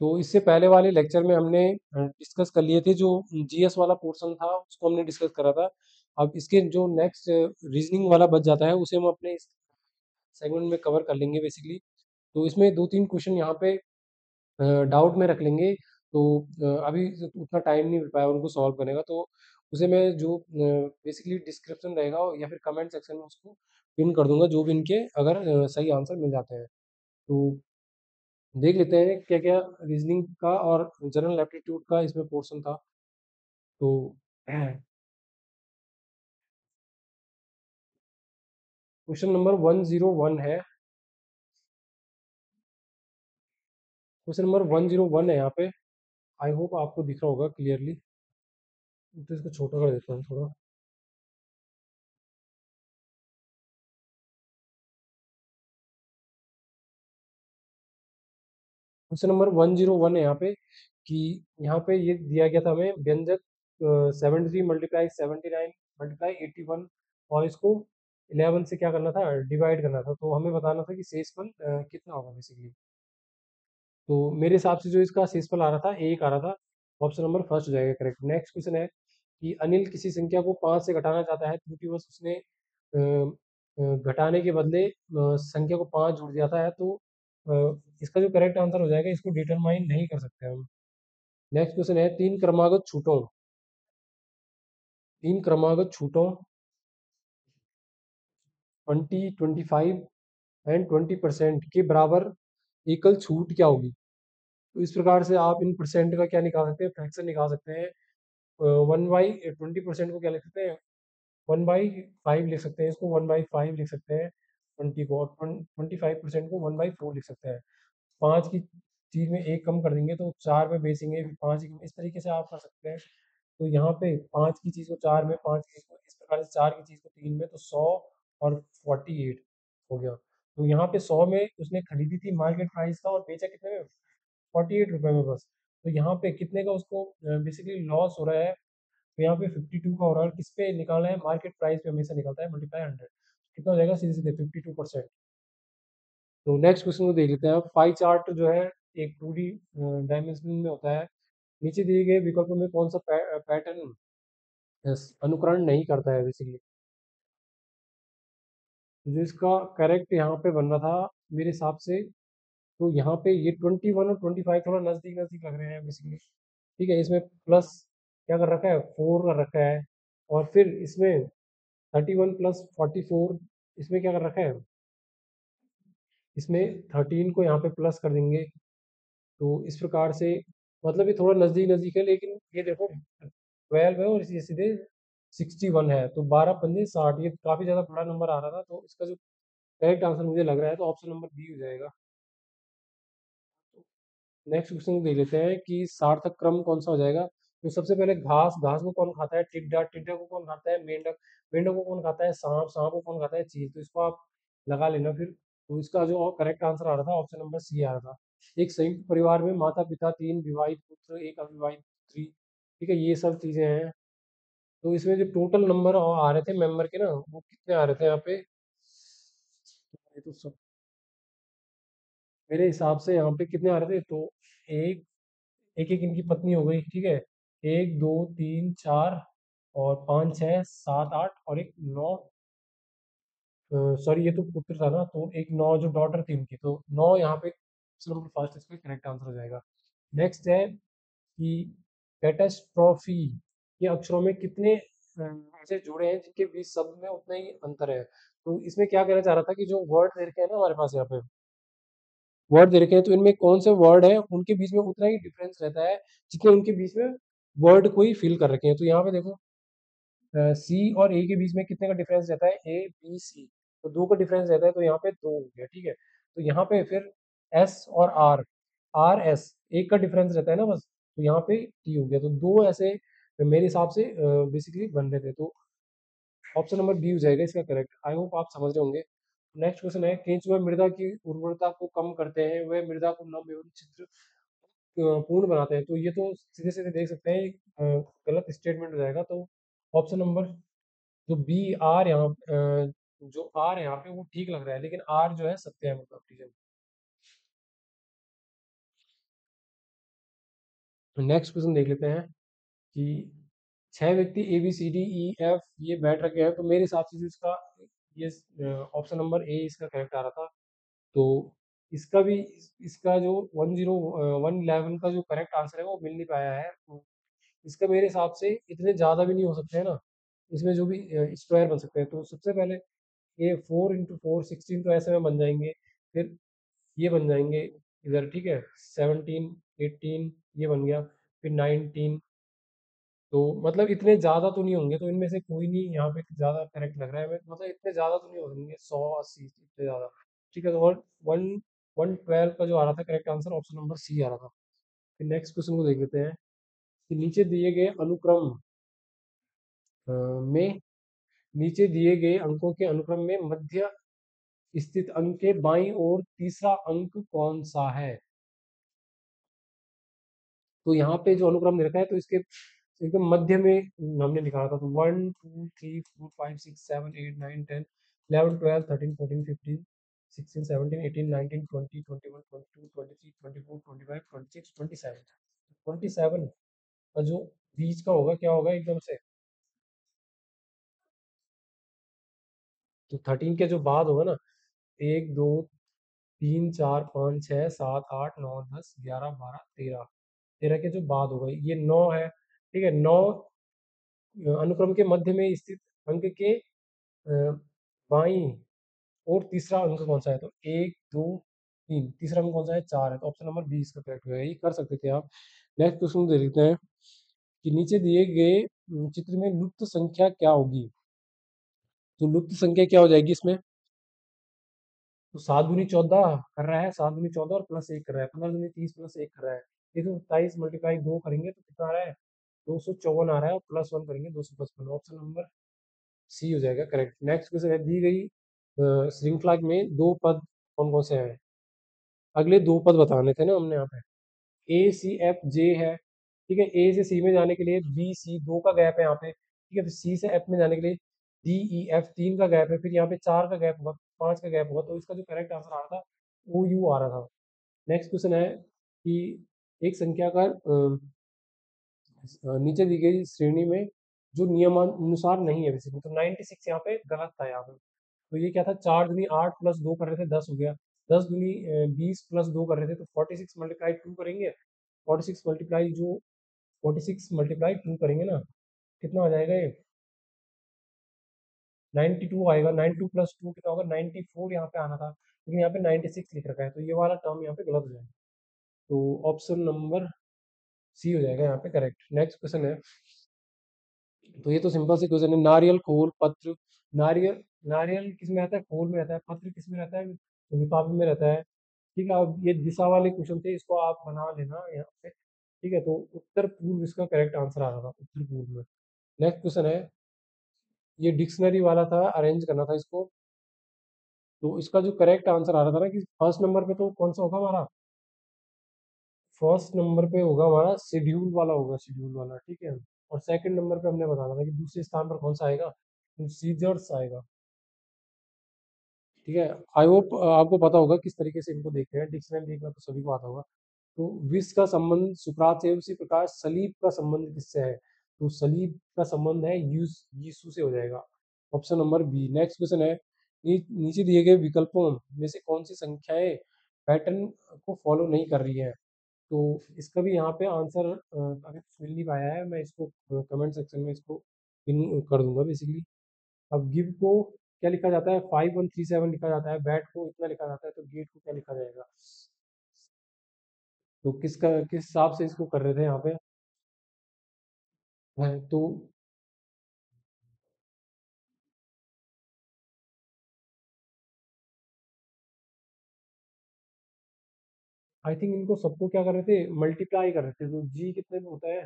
तो इससे पहले वाले लेक्चर में हमने डिस्कस कर लिए थे, जो जीएस वाला पोर्शन था उसको हमने डिस्कस करा था। अब इसके जो नेक्स्ट रीजनिंग वाला बच जाता है उसे हम अपने इस सेगमेंट में कवर कर लेंगे बेसिकली। तो इसमें 2-3 क्वेश्चन यहाँ पे डाउट में रख लेंगे। तो अभी उतना टाइम नहीं मिल पाया उनको सॉल्व करने का, तो उसे मैं जो बेसिकली डिस्क्रिप्शन रहेगा या फिर कमेंट सेक्शन में उसको पिन कर दूंगा, जो भी इनके अगर सही आंसर मिल जाते हैं। तो देख लेते हैं क्या क्या रीजनिंग का और जनरल एप्टीट्यूड का इसमें पोर्शन था। तो क्वेश्चन नंबर 101 है। क्वेश्चन नंबर 101 है यहाँ पे। आई होप आपको दिख रहा होगा क्लियरली। तो इसको छोटा कर देता हूँ थोड़ा। क्वेश्चन नंबर 101 है यहाँ पे, कि यहाँ पे ये दिया गया था हमें व्यंजक 73 मल्टीप्लाई 79 मल्टीप्लाई 81, और इसको 11 से क्या करना था, डिवाइड करना था। तो हमें बताना था कि शेषफल कितना होगा बेसिकली। तो मेरे हिसाब से जो इसका शेषफल आ रहा था, एक आ रहा था। ऑप्शन नंबर फर्स्ट हो जाएगा करेक्ट। नेक्स्ट क्वेश्चन है कि अनिल किसी संख्या को 5 से घटाना चाहता है, त्रुटिवश उसने घटाने के बदले संख्या को 5 जोड़ दिया था, है तो इसका जो करेक्ट आंसर हो जाएगा, इसको डिटरमाइन नहीं कर सकते हम। नेक्स्ट क्वेश्चन है तीन क्रमागत छूटों 20, 25 एंड 20% के बराबर एकल छूट क्या होगी। तो इस प्रकार से आप इन परसेंट का क्या निकाल सकते हैं, फ्रैक्शन निकाल सकते हैं। 1/20% को क्या लिख सकते हैं, 1/5 लिख सकते हैं, इसको 1/5 लिख सकते हैं। 20 को, और 25% को 1/4 लिख सकते हैं। 5 की चीज़ में एक कम कर देंगे तो 4 में बेचेंगे, फिर 5 ही, इस तरीके से आप कर सकते हैं। तो यहाँ पे 5 की चीज़ को 4 में, 5 की चीज़ को इस प्रकार से, 4 की चीज़ को 3 में, तो 100 और 48 हो गया। तो यहाँ पे 100 में उसने खरीदी थी, मार्केट प्राइस था, और बेचा कितने में, 48 रुपये में बस। तो यहाँ पे कितने का उसको बेसिकली लॉस हो रहा है। तो यहाँ पे 52 का हो रहा है। किस पे निकालना है, मार्केट प्राइस पे हमेशा निकलता है, मल्टीप्लाई 100, कितना हो जाएगा, सीधे सीधे 52%। तो नेक्स्ट क्वेश्चन को देख लेते हैं। पाई चार्ट जो है एक 2D डायमेंशन में होता है। नीचे दिए गए विकल्पों में कौन सा पैटर्न अनुकरण नहीं करता है बेसिकली। जो इसका करेक्ट यहाँ पे बन रहा था मेरे हिसाब से, तो यहाँ पे ये 21 और 25 थोड़ा नज़दीक नज़दीक लग रहे हैं बेसिकली। ठीक है, इसमें प्लस क्या कर रखा है, 4 कर रखा है, और फिर इसमें 31 प्लस 44, इसमें क्या कर रखा है, इसमें 13 को यहाँ पे प्लस कर देंगे। तो इस प्रकार से मतलब ये थोड़ा नज़दीक नज़दीक है, लेकिन ये देखो 12 है और इसी सीधे 61 है, तो 12×5 = 60, ये काफ़ी ज़्यादा बड़ा नंबर आ रहा था। तो इसका जो करेक्ट आंसर मुझे लग रहा है, तो ऑप्शन नंबर बी हो जाएगा। नेक्स्ट क्वेश्चन देख लेते हैं कि सार्थक क्रम कौन सा हो जाएगा। तो सबसे पहले घास, घास को कौन खाता है, टिड्डा, टिड्डा को कौन खाता है, मेंढक, मेंढक को कौन खाता है, सांप, सांप को कौन खाता है, चील। तो इसको आप लगा लेना फिर। तो इसका जो करेक्ट आंसर आ रहा था, ऑप्शन नंबर सी आ रहा था। एक संयुक्त परिवार में माता पिता, 3 विवाहित पुत्र, एक अविवाहित पुत्री, ठीक है, ये सब चीजें हैं। तो इसमें जो टोटल नंबर आ रहे थे मेंबर के ना, वो कितने आ रहे थे यहाँ पे, ये तो सब मेरे हिसाब से यहाँ पे कितने आ रहे थे, तो एक एक एक इनकी पत्नी हो गई, ठीक है, 1 2 3 4 और 5 6 7 8 और एक 9, सॉरी ये तो पुत्र था ना, तो एक 9 जो डॉटर थी उनकी, तो 9 यहाँ पे नंबर फर्स्ट इसका करेक्ट आंसर हो जाएगा। नेक्स्ट है कि कैटास्ट्रॉफी के अक्षरों में कितने ऐसे जुड़े हैं जिनके बीच शब्द में उतना ही अंतर है। तो इसमें क्या कहना चाह रहा था कि जो वर्ड दे रखे हैं ना हमारे पास यहाँ पे, वर्ड दे रखे हैं, तो इनमें कौन से वर्ड है उनके बीच में उतना ही डिफरेंस रहता है जितने उनके बीच में वर्ड को ही फिल कर रखे हैं। तो यहाँ पे देखो सी और ए के बीच में कितने का डिफरेंस रहता है, ए बी सी, तो 2 का डिफरेंस रहता है, तो यहाँ पे 2 हो गया, ठीक है। तो यहाँ पे फिर एस और आर, आर एस, एक का डिफरेंस रहता है ना बस, तो यहाँ पे टी हो गया। तो 2 ऐसे मेरे हिसाब से बेसिकली बन रहे थे। तो ऑप्शन नंबर बी हो जाएगा इसका करेक्ट। आई होप आप समझ रहे होंगे। नेक्स्ट क्वेश्चन है, केंचुए मृदा की उर्वरता को कम करते हैं, वह मृदा को नम एवं छिद्र पूर्ण बनाते हैं। तो ये तो सीधे सीधे देख सकते हैं गलत स्टेटमेंट हो जाएगा। तो ऑप्शन नंबर जो बी आर यहाँ जो आर है यहाँ पे वो ठीक लग रहा है, लेकिन आर जो है सत्य है, मतलब ठीक है। नेक्स्ट क्वेश्चन देख लेते हैं कि 6 व्यक्ति A B C D E F ये बैठ रखे हैं, तो मेरे हिसाब से जो इसका ये ऑप्शन नंबर ए इसका करेक्ट आ रहा था। तो इसका भी इसका जो 10111 का जो करेक्ट आंसर है वो मिल नहीं पाया है। तो इसका मेरे हिसाब से इतने ज़्यादा भी नहीं हो सकते हैं ना, इसमें जो भी स्क्वायर बन सकते हैं। तो सबसे पहले ये 4 × 4 16 तो ऐसे में बन जाएंगे, फिर ये बन जाएंगे इधर, ठीक है, 17 18 ये बन गया, फिर 19। तो मतलब इतने ज़्यादा तो नहीं होंगे, तो इनमें से कोई नहीं यहाँ पे ज़्यादा करेक्ट लग रहा है मतलब इतने ज़्यादा तो नहीं होंगे 100 80 इतने ज़्यादा। ठीक है, तो और 112 का जो आ रहा था correct answer option number C आ रहा था। फिर नेक्स्ट क्वेश्चन को देख लेते हैं कि में नीचे दिए गए अंकों के अनुक्रम में मध्य स्थित अंक के बाईं ओर तीसरा अंक कौन सा है। तो यहाँ पे जो अनुक्रम दे रखा है तो इसके एकदम मध्य में हमने निकाला था। तो 1 2 3 4 5 6 7 8 9 10 11 12 13 14 15 16 17 18 19 20 21 22 23 24 25 26 27। 27 का जो बीच का होगा क्या होगा एकदम से। तो 13 के जो बाद होगा ना, 1 2 3 4 5 6 7 8 9 10 11 12 13, 13 के जो बाद होगा ये 9 है। ठीक है, 9 अनुक्रम के मध्य में स्थित अंक के बाईं और तीसरा अंक कौन सा है। तो 1 2 3 तीसरा अंक कौन सा है, 4 है, तो ऑप्शन नंबर बी इसका करेक्ट है, ये कर सकते थे आप। नेक्स्ट क्वेश्चन दे देते हैं कि नीचे दिए गए चित्र में लुप्त संख्या क्या होगी। तो लुप्त संख्या क्या हो जाएगी इसमें। तो 7 × 14 कर रहा है, 7 × 14 और +1 कर रहा है, 15 × 30 +1 कर रहा है। ये तो 27 × 2 करेंगे तो कितना आ रहा है, 254 आ रहा है, और +1 करेंगे 255। ऑप्शन नंबर सी हो जाएगा करेक्ट। नेक्स्ट क्वेश्चन है, दी गई श्रृंखला में दो पद कौन कौन से हैं। अगले दो पद बताने थे ना हमने यहाँ पे, ए सी एफ जे है। ठीक है, ए से सी में जाने के लिए बी सी 2 का गैप है यहाँ पे। ठीक है, फिर सी से एफ में जाने के लिए डी ई एफ 3 का गैप है, फिर यहाँ पे 4 का गैप होगा, 5 का गैप होगा। तो इसका जो करेक्ट आंसर आ रहा था ओ यू आ रहा था। नेक्स्ट क्वेश्चन है कि एक संख्या का नीचे दी गई श्रेणी में जो नियमानुसार नहीं है बेसिकली। तो 96 यहाँ पे गलत था यहाँ पे। तो ये क्या था, 4 दूनी 8 +2 कर रहे थे 10 हो गया, 10 दूनी 20 +2 कर रहे थे तो 46 मल्टीप्लाई 2 करेंगे। 46 मल्टीप्लाई जो 46 मल्टीप्लाई 2 करेंगे ना, कितना हो जाएगा ये, 92 आएगा। 92 + 2 कितना होगा, 94 यहाँ पे आना था, लेकिन यहाँ पे 96 लिख रखा है, तो ये वाला टर्म यहाँ पे गलत हो जाएगा। तो ऑप्शन नंबर सी हो जाएगा यहाँ पे करेक्ट। नेक्स्ट क्वेश्चन है, तो ये तो सिंपल से क्वेश्चन है, नारियल खोल पत्र। नारियल नारियल किस में रहता है, खोल में रहता है, पत्र किस में रहता है, विपाक में रहता है। ठीक है, अब ये दिशा वाले क्वेश्चन थे, इसको आप बना लेना यहाँ पे। ठीक है, तो उत्तर पूर्व इसका करेक्ट आंसर आ रहा था, उत्तर पूर्व में। नेक्स्ट क्वेश्चन है, ये डिक्शनरी वाला था, अरेंज करना था इसको। तो इसका जो करेक्ट आंसर आ रहा था ना कि फर्स्ट नंबर पे तो कौन सा होगा हमारा, फर्स्ट नंबर पे होगा हमारा शेड्यूल वाला होगा, शेड्यूल वाला। ठीक है, और सेकंड नंबर पे हमने बताना था कि दूसरे स्थान पर कौन सा आएगा, सीजर्स आएगा। ठीक है, आई होप आपको पता होगा किस तरीके से इनको देखते हैं, डिक्शनरी देखना तो सभी को आता होगा। तो विष का संबंध सुकरात से है, उसी प्रकार सलीब का संबंध किससे है। तो सलीब का संबंध है यीशु से हो जाएगा, option number B. Next question है, नीचे दिए गए विकल्पों में से कौन सी संख्याएं पैटर्न को फॉलो नहीं कर रही है। तो इसका भी यहाँ पे आंसर अभी मिल नहीं पाया है, मैं इसको कमेंट सेक्शन में इसको पिन कर दूंगा बेसिकली। अब गिव को क्या लिखा जाता है, 5137 लिखा जाता है, बैट को इतना लिखा जाता है, तो गेट को क्या लिखा जाएगा। तो किस हिसाब से इसको कर रहे थे यहाँ पे है, तो आई थिंक इनको सबको क्या कर रहे थे, मल्टीप्लाई कर रहे थे। तो जी कितने में होता है,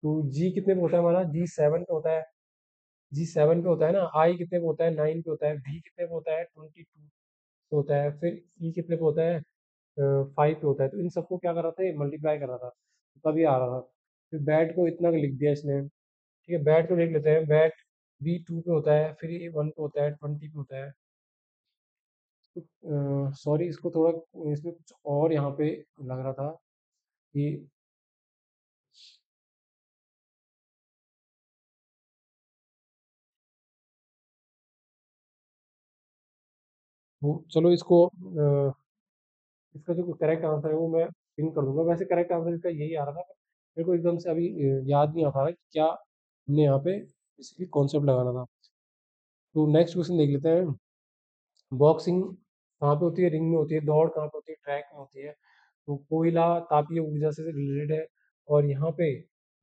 तो जी कितने पे होता है हमारा, जी 7 पे होता है, जी 7 पे होता है ना। आई कितने पे होता है, 9 पे होता है। वी कितने पे होता है, 22 पे होता है। फिर ई कितने पे होता है, 5 पे होता है। तो इन सबको क्या कर रहा था, मल्टीप्लाई कर रहा था, तो तभी आ रहा था। फिर बैट को इतना लिख दिया इसने। ठीक है, बैट को देख लेते हैं, बैट बी 2 पे होता है, फिर ये 1 पे होता है, 20 पे होता है। सॉरी, इसको थोड़ा इसमें कुछ और यहाँ पे लग रहा था कि वो, चलो इसको इसका जो करेक्ट आंसर है वो मैं पिन कर दूंगा। वैसे करेक्ट आंसर इसका यही आ रहा था, मेरे को एकदम से अभी याद नहीं आ पा रहा कि क्या हमने यहाँ पे बेसिकली कॉन्सेप्ट लगाना था। तो नेक्स्ट क्वेश्चन देख लेते हैं। बॉक्सिंग कहाँ पे होती है? रिंग में होती है। दौड़ कहाँ पे होती है? ट्रैक में होती है। तो कोयला तापीय ऊर्जा से रिलेटेड है, और यहाँ पे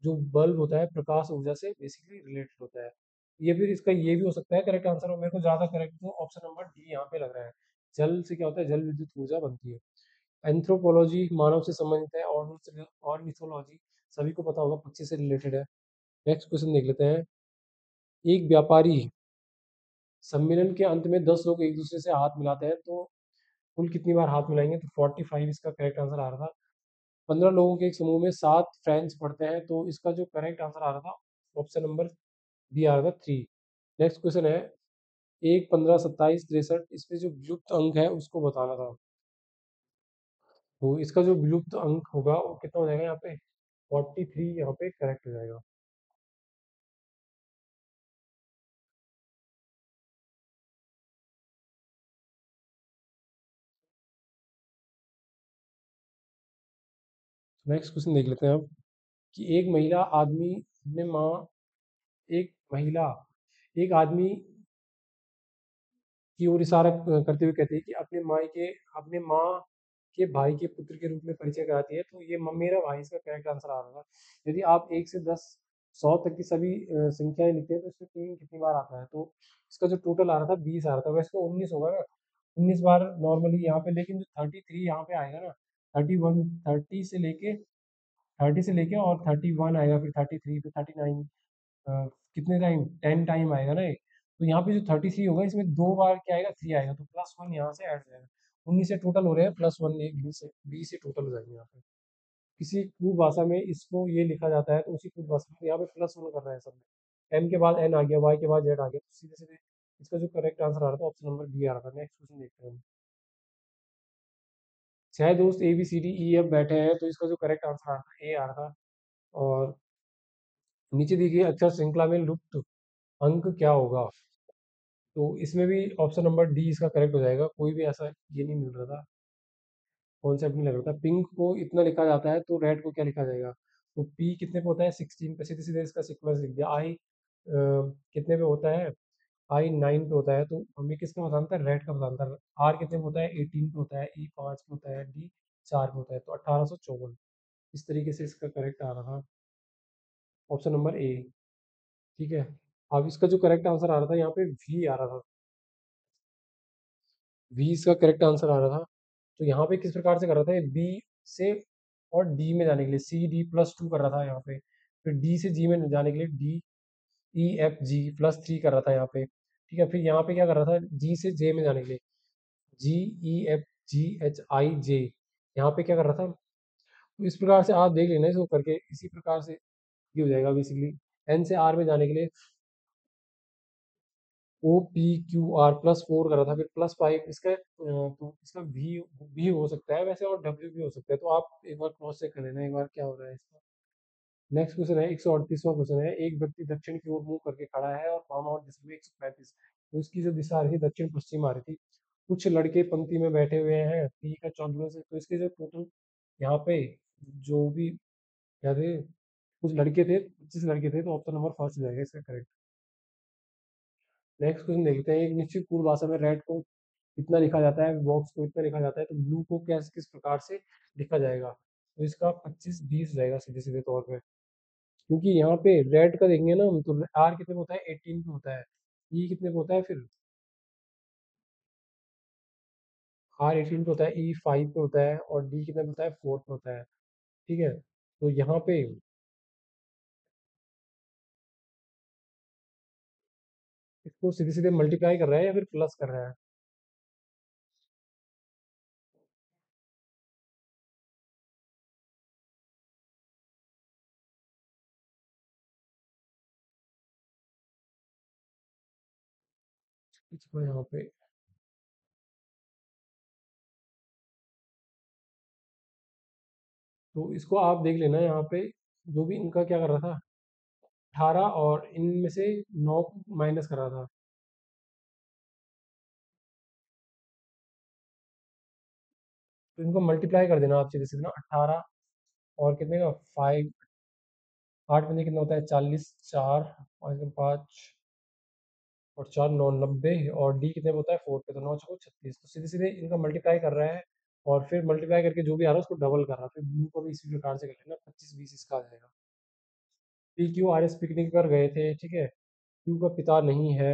जो बल्ब होता है प्रकाश ऊर्जा से बेसिकली रिलेटेड होता है। ये फिर इसका ये भी हो सकता है करेक्ट आंसर, और मेरे को ज़्यादा करेक्ट तो ऑप्शन नंबर डी यहाँ पे लग रहा है। जल से क्या होता है? जल विद्युत ऊर्जा बनती है। एंथ्रोपोलॉजी मानव से संबंधित है, और मिथोलॉजी सभी को पता होगा पक्षी से रिलेटेड है। नेक्स्ट क्वेश्चन देख लेते हैं। एक व्यापारी सम्मेलन के अंत में 10 लोग एक दूसरे से हाथ मिलाते हैं, तो कुल कितनी बार हाथ मिलाएंगे? तो 45 इसका करेक्ट आंसर आ रहा था। 15 लोगों के एक समूह में 7 फ्रेंड्स पढ़ते हैं, तो इसका जो करेक्ट आंसर आ रहा था ऑप्शन नंबर बी आ रहा था 3। नेक्स्ट क्वेश्चन है। 1, 15, 27, 63, इसमें जो विलुप्त अंक है उसको बताना था। तो इसका जो विलुप्त अंक होगा वो कितना हो जाएगा यहाँ पे? 43 यहाँ पे करेक्ट हो जाएगा। नेक्स्ट क्वेश्चन देख लेते हैं अब, कि एक महिला एक आदमी की ओर इशारा करते हुए कहती है कि अपने माँ के भाई के पुत्र के रूप में परिचय कराती है, तो ये मेरा भाई इसका करेक्ट आंसर आ रहा था। यदि आप 1 से 10 100 तक की सभी संख्याएं लिखते हैं तो इसमें 3 कितनी बार आता है? तो इसका जो टोटल आ रहा था 20 आ रहा था। वैसे तो 19 होगा ना, 19 बार नॉर्मली यहाँ पे, लेकिन जो 33 यहाँ पे आएगा ना, 31, 30 से लेके और 31 आएगा, फिर 33, फिर 39, कितने टाइम? 10 टाइम आएगा ना ये। तो यहाँ पे जो 33 होगा इसमें 2 बार क्या आएगा? 3 आएगा, तो +1 यहाँ से ऐड हो जाएगा। 19 से टोटल हो रहे हैं, +1 एक 20 से टोटल हो जाएंगे यहाँ पे। किसी कूट भाषा में इसको ये लिखा जाता है, तो उसी कूट भाषा में यहाँ पे +1 कर रहे हैं सब में। एम के बाद एन आ गया, वाई के बाद जेड आ गया, तो सीधे सीधे इसका जो करेक्ट आंसर आ रहा था ऑप्शन नंबर बी आ रहा था। नेक्स्ट क्वेश्चन देखते हैं हम। 6 दोस्त A B C D E F बैठे हैं, तो इसका जो करेक्ट आंसर आ रहा था ए आ रहा था। और नीचे दी गई अक्षर श्रृंखला में लुप्त अंक क्या होगा? तो इसमें भी ऑप्शन नंबर डी इसका करेक्ट हो जाएगा। कोई भी ऐसा ये नहीं मिल रहा था, कॉन्सेप्ट नहीं लग रहा था। पिंक को इतना लिखा जाता है, तो रेड को क्या लिखा जाएगा? तो पी कितने पे होता है? 16 पे। सीधे सीधे इसका सीक्वेंस लिख दिया। आई कितने पे होता है? आई 9 पे होता है, तो हमें किसका बताना था? रेड का बताना था। आर कितने पे होता है? 18 पे होता है। ई 5 पे होता है। डी 4 पे होता है, तो 1854। इस तरीके से इसका करेक्ट आ रहा था ऑप्शन नंबर ए। ठीक है। अब इसका जो करेक्ट आंसर आ रहा था यहाँ पे वी आ रहा था। वी इसका करेक्ट आंसर आ रहा था। तो यहाँ पे किस प्रकार से कर रहा था? बी से और डी में जाने के लिए CD+2 कर रहा था यहाँ पे। फिर डी से जी में जाने के लिए DEFG+3 कर रहा था यहाँ पे। ठीक है। फिर यहाँ पे क्या कर रहा था? जी से जे में जाने के लिए GEFGHIJ, यहाँ पे क्या कर रहा था? तो इस प्रकार से आप देख लेना इसको करके, इसी प्रकार से ये हो जाएगा बेसिकली। एन से आर में जाने के लिए OPQR+4 करा था, फिर +5 इसका तो इसका भी हो सकता है वैसे, और डब्ल्यू भी हो सकता है। तो आप एक बार क्रॉस चेक कर लेना एक बार क्या हो रहा है इसका। नेक्स्ट क्वेश्चन है, 138वां क्वेश्चन है। एक व्यक्ति दक्षिण की ओर मुंह करके खड़ा है और वाम और दिशा में 135, तो इसकी जो दिशा आ रही थी दक्षिण पश्चिम आ रही थी। कुछ लड़के पंक्ति में बैठे हुए हैं, पी का 14 से, तो इसके जो टोटल यहाँ पे जो भी क्या थे, कुछ लड़के थे, 25 लड़के थे, तो ऑप्शन नंबर फर्स्ट हो जाएगा इसका करेक्ट। नेक्स्ट क्वेश्चन देखते हैं। एक निश्चित पूर्ण भाषा में रेड को इतना लिखा जाता है, बॉक्स को इतना लिखा जाता है, तो ब्लू को कैसे किस प्रकार से लिखा जाएगा? तो इसका 25-20 जाएगा सीधे सीधे तौर पे, क्योंकि यहाँ पे रेड का देखेंगे ना हम, तो आर कितने पे होता है? 18 पे होता है। ई कितने पे होता है? फिर आर 18 पे होता है, ई 5 पे होता है, और डी कितने पे होता है? 4 पे होता है। ठीक है। तो यहाँ पे इसको सीधे सीधे मल्टीप्लाई कर रहा है या फिर प्लस कर रहा है? इसको यहाँ पे तो इसको आप देख लेना यहाँ पे, जो भी इनका क्या कर रहा था, 18 और इनमें से 9 को माइनस कर रहा था। तो इनको मल्टीप्लाई कर देना आप सीधे सीधे ना, 18 और कितने का 5, 8 बजे कितना होता है 40, 4 और 5 और 4 9 90, और डी कितने पे होता है 4 पे, तो 9 चौको 36। तो सीधे सीधे इनका मल्टीप्लाई कर रहा है और फिर मल्टीप्लाई करके जो भी आ रहा है उसको डबल कर रहा है। फिर ब्लू को भी इसी प्रकार से कर लेना, 25 20 इसका आ जाएगा। P Q R S picnic पर गए थे, ठीक है, क्यू का पिता नहीं है,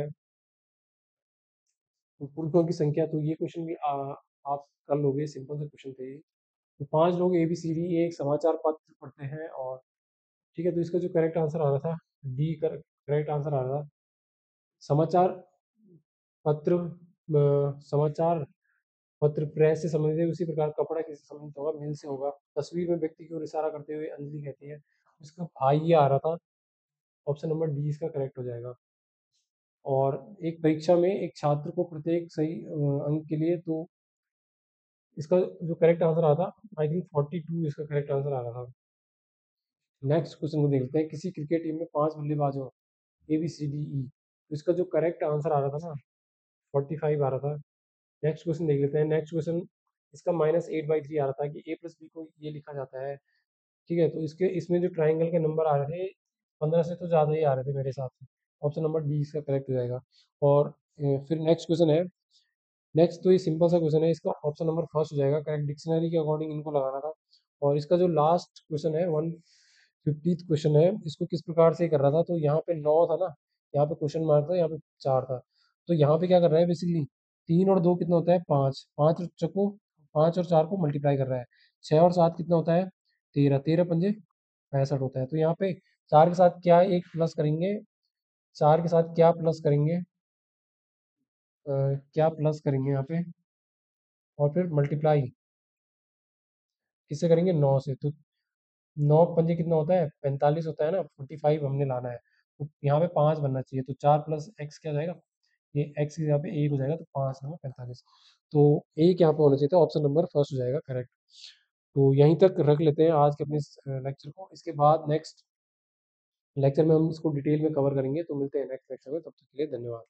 तो पुरुषों की संख्या, तो ये क्वेश्चन भी आप कर लोगे, सिंपल से क्वेश्चन थे ये। तो 5 लोग ए बी सी डी एक समाचार पत्र पढ़ते हैं, और ठीक है, तो इसका जो करेक्ट आंसर आ रहा था, डी करेक्ट आंसर आ रहा था। समाचार पत्र, समाचार पत्र प्रेस से संबंधित है, उसी प्रकार कपड़ा किससे संबंधित होगा, मिल से होगा। तस्वीर में व्यक्ति की ओर इशारा करते हुए अंजलि कहती है, इसका भाई ये आ रहा था। ऑप्शन नंबर डी इसका करेक्ट हो जाएगा। और एक परीक्षा में एक छात्र को प्रत्येक सही अंक के लिए, तो इसका जो करेक्ट आंसर आ रहा था, आई थिंक 42 इसका करेक्ट आंसर आ रहा था। नेक्स्ट क्वेश्चन को देखते हैं, किसी क्रिकेट टीम में 5 बल्लेबाज हो, ए बी सी डी ई, तो इसका जो करेक्ट आंसर आ रहा था ना, 45 आ रहा था। नेक्स्ट क्वेश्चन देख लेते हैं। नेक्स्ट क्वेश्चन इसका -8/3 आ रहा था कि a प्लस बी को ये लिखा जाता है, ठीक है, तो इसके इसमें जो ट्राइंगल के नंबर आ रहे थे 15 से तो ज़्यादा ही आ रहे थे मेरे हिसाब से। ऑप्शन नंबर डी इसका करेक्ट हो जाएगा। और फिर नेक्स्ट क्वेश्चन है, नेक्स्ट तो ये सिंपल सा क्वेश्चन है, इसका ऑप्शन नंबर फर्स्ट हो जाएगा करेक्ट, डिक्शनरी के अकॉर्डिंग इनको लगाना था। और इसका जो लास्ट क्वेश्चन है 150th क्वेश्चन है, इसको किस प्रकार से कर रहा था, तो यहाँ पे 9 था ना, यहाँ पे क्वेश्चन मार्क था, यहाँ पे 4 था। तो यहाँ पे क्या कर रहा है बेसिकली, 3 और 2 कितना होता है 5, 5 और चको 5 और 4 को मल्टीप्लाई कर रहा है। 6 और 7 कितना होता है 13, 13 पंजे 65 होता है। तो यहाँ पे 4 के साथ क्या एक प्लस करेंगे, 4 के साथ क्या प्लस करेंगे, क्या प्लस करेंगे यहाँ पे, और फिर मल्टीप्लाई किससे करेंगे 9 से। तो 9 पंजे कितना होता है 45 होता है ना, 45 हमने लाना है, तो यहाँ पे 5 बनना चाहिए, तो 4 प्लस एक्स क्या हो जाएगा, ये एक्स यहाँ पे 1 हो जाएगा, तो 5 9 45, तो एक यहाँ पे होना चाहिए था, ऑप्शन नंबर फर्स्ट हो जाएगा करेक्ट। तो यहीं तक रख लेते हैं आज के अपने लेक्चर को, इसके बाद नेक्स्ट लेक्चर में हम इसको डिटेल में कवर करेंगे। तो मिलते हैं नेक्स्ट लेक्चर में, तब तक के लिए धन्यवाद।